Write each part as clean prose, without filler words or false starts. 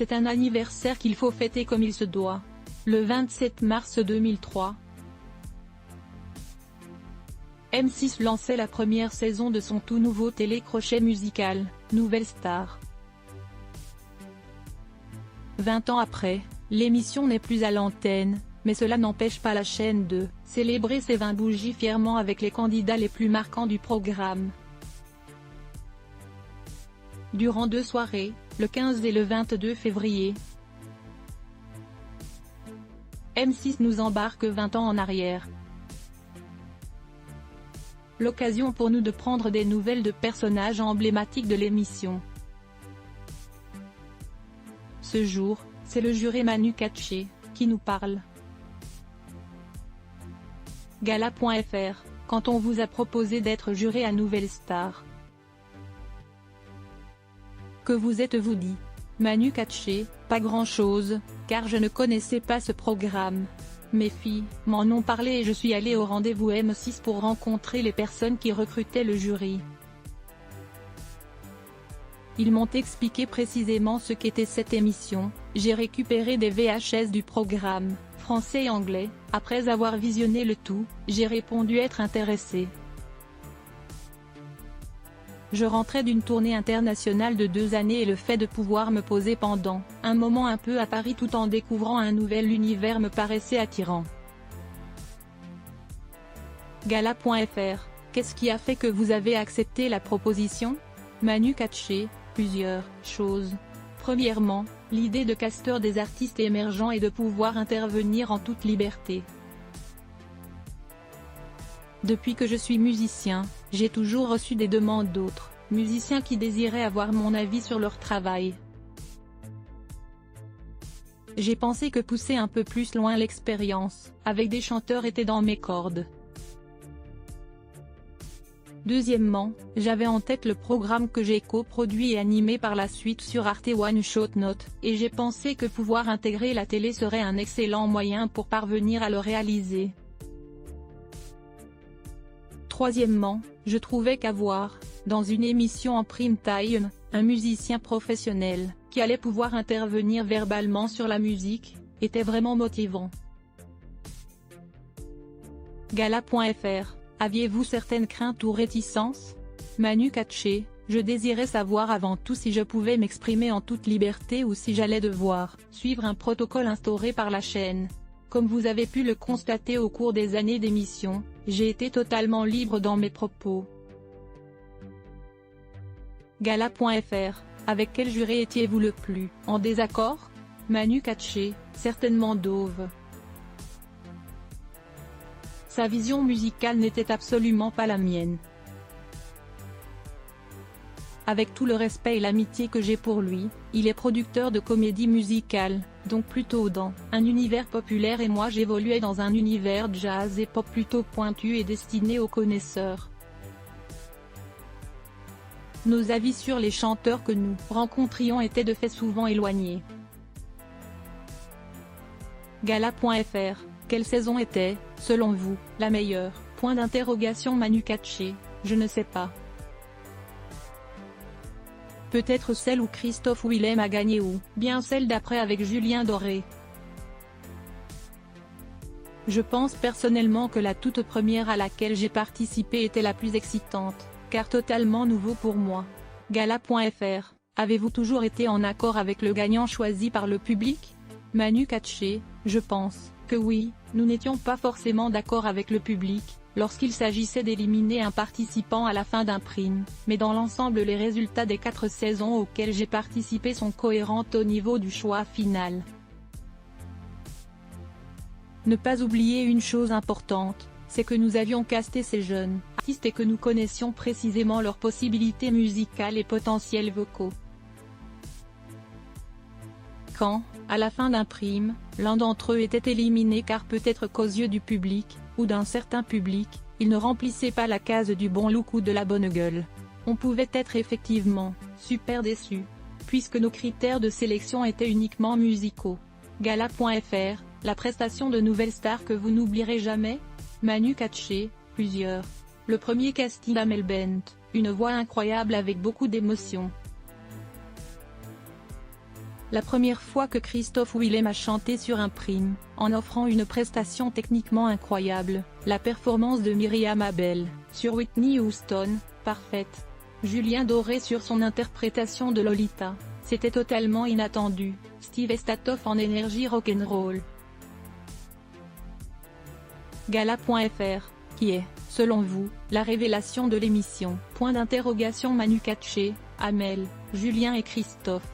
C'est un anniversaire qu'il faut fêter comme il se doit. Le 27 mars 2003. M6 lançait la première saison de son tout nouveau télécrochet musical, Nouvelle Star. 20 ans après, l'émission n'est plus à l'antenne, mais cela n'empêche pas la chaîne de célébrer ses 20 bougies fièrement avec les candidats les plus marquants du programme. Durant 2 soirées, le 15 et le 22 février, M6 nous embarque 20 ans en arrière. L'occasion pour nous de prendre des nouvelles de personnages emblématiques de l'émission. Ce jour, c'est le juré Manu Katché qui nous parle. Gala.fr, quand on vous a proposé d'être juré à Nouvelle Star. Que vous êtes-vous dit? Manu Katché, pas grand-chose, car je ne connaissais pas ce programme. Mes filles m'en ont parlé et je suis allé au rendez-vous M6 pour rencontrer les personnes qui recrutaient le jury. Ils m'ont expliqué précisément ce qu'était cette émission. J'ai récupéré des VHS du programme, français et anglais. Après avoir visionné le tout, j'ai répondu être intéressé. Je rentrais d'une tournée internationale de 2 années et le fait de pouvoir me poser pendant un moment un peu à Paris tout en découvrant un nouvel univers me paraissait attirant. Gala.fr, qu'est-ce qui a fait que vous avez accepté la proposition? Manu Katché, plusieurs choses. Premièrement, l'idée de casteur des artistes émergents et de pouvoir intervenir en toute liberté. Depuis que je suis musicien, j'ai toujours reçu des demandes d'autres musiciens qui désiraient avoir mon avis sur leur travail. J'ai pensé que pousser un peu plus loin l'expérience, avec des chanteurs était dans mes cordes. Deuxièmement, j'avais en tête le programme que j'ai coproduit et animé par la suite sur Arte One Shot Note, et j'ai pensé que pouvoir intégrer la télé serait un excellent moyen pour parvenir à le réaliser. Troisièmement, je trouvais qu'avoir, dans une émission en prime time, un musicien professionnel, qui allait pouvoir intervenir verbalement sur la musique, était vraiment motivant. Gala.fr, aviez-vous certaines craintes ou réticences? Manu Katché, je désirais savoir avant tout si je pouvais m'exprimer en toute liberté ou si j'allais devoir suivre un protocole instauré par la chaîne. Comme vous avez pu le constater au cours des années d'émission, j'ai été totalement libre dans mes propos. Gala.fr, avec quel juré étiez-vous le plus en désaccord? Manu Katché, certainement Dove. Sa vision musicale n'était absolument pas la mienne. Avec tout le respect et l'amitié que j'ai pour lui, il est producteur de comédie musicale, donc plutôt dans un univers populaire et moi j'évoluais dans un univers jazz et pop plutôt pointu et destiné aux connaisseurs. Nos avis sur les chanteurs que nous rencontrions étaient de fait souvent éloignés. Gala.fr, quelle saison était, selon vous, la meilleure? Point d'interrogation. Manu Katché, je ne sais pas. Peut-être celle où Christophe Willem a gagné ou bien celle d'après avec Julien Doré. Je pense personnellement que la toute première à laquelle j'ai participé était la plus excitante, car totalement nouveau pour moi. Gala.fr, avez-vous toujours été en accord avec le gagnant choisi par le public? Manu Katché, je pense que oui, nous n'étions pas forcément d'accord avec le public, lorsqu'il s'agissait d'éliminer un participant à la fin d'un prime, mais dans l'ensemble les résultats des 4 saisons auxquelles j'ai participé sont cohérents au niveau du choix final. Ne pas oublier une chose importante, c'est que nous avions casté ces jeunes artistes et que nous connaissions précisément leurs possibilités musicales et potentiels vocaux. Quand, à la fin d'un prime, l'un d'entre eux était éliminé car peut-être qu'aux yeux du public, ou d'un certain public, il ne remplissait pas la case du bon look ou de la bonne gueule, on pouvait être effectivement super déçu, puisque nos critères de sélection étaient uniquement musicaux. Gala.fr, la prestation de Nouvelle Star que vous n'oublierez jamais? Manu Katché, plusieurs. Le premier casting d'Amel Bent, une voix incroyable avec beaucoup d'émotion. La première fois que Christophe Willem a chanté sur un prime, en offrant une prestation techniquement incroyable, la performance de Myriam Abel, sur Whitney Houston, parfaite. Julien Doré sur son interprétation de Lolita, c'était totalement inattendu. Steve Estatoff en énergie rock'n'roll. Gala.fr, qui est, selon vous, la révélation de l'émission? Point d'interrogation. Manu Katché, Amel, Julien et Christophe.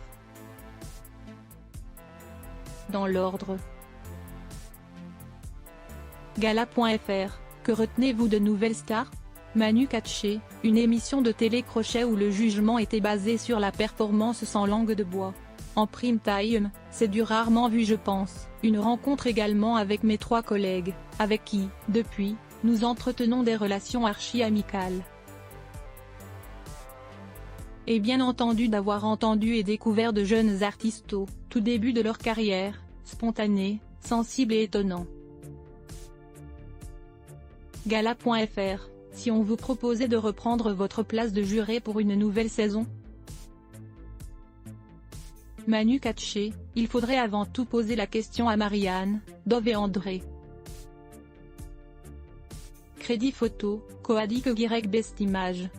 Dans l'ordre. Gala.fr, que retenez-vous de Nouvelle Star? Manu Katché, une émission de télé-crochet où le jugement était basé sur la performance sans langue de bois. En prime time, c'est du rarement vu je pense, une rencontre également avec mes 3 collègues, avec qui, depuis, nous entretenons des relations archi-amicales. Et bien entendu d'avoir entendu et découvert de jeunes artistes au tout début de leur carrière, spontanés, sensibles et étonnants. Gala.fr, si on vous proposait de reprendre votre place de juré pour une nouvelle saison? Manu Katché, il faudrait avant tout poser la question à Marianne, Dove et André. Crédit photo, Coadic Best Image.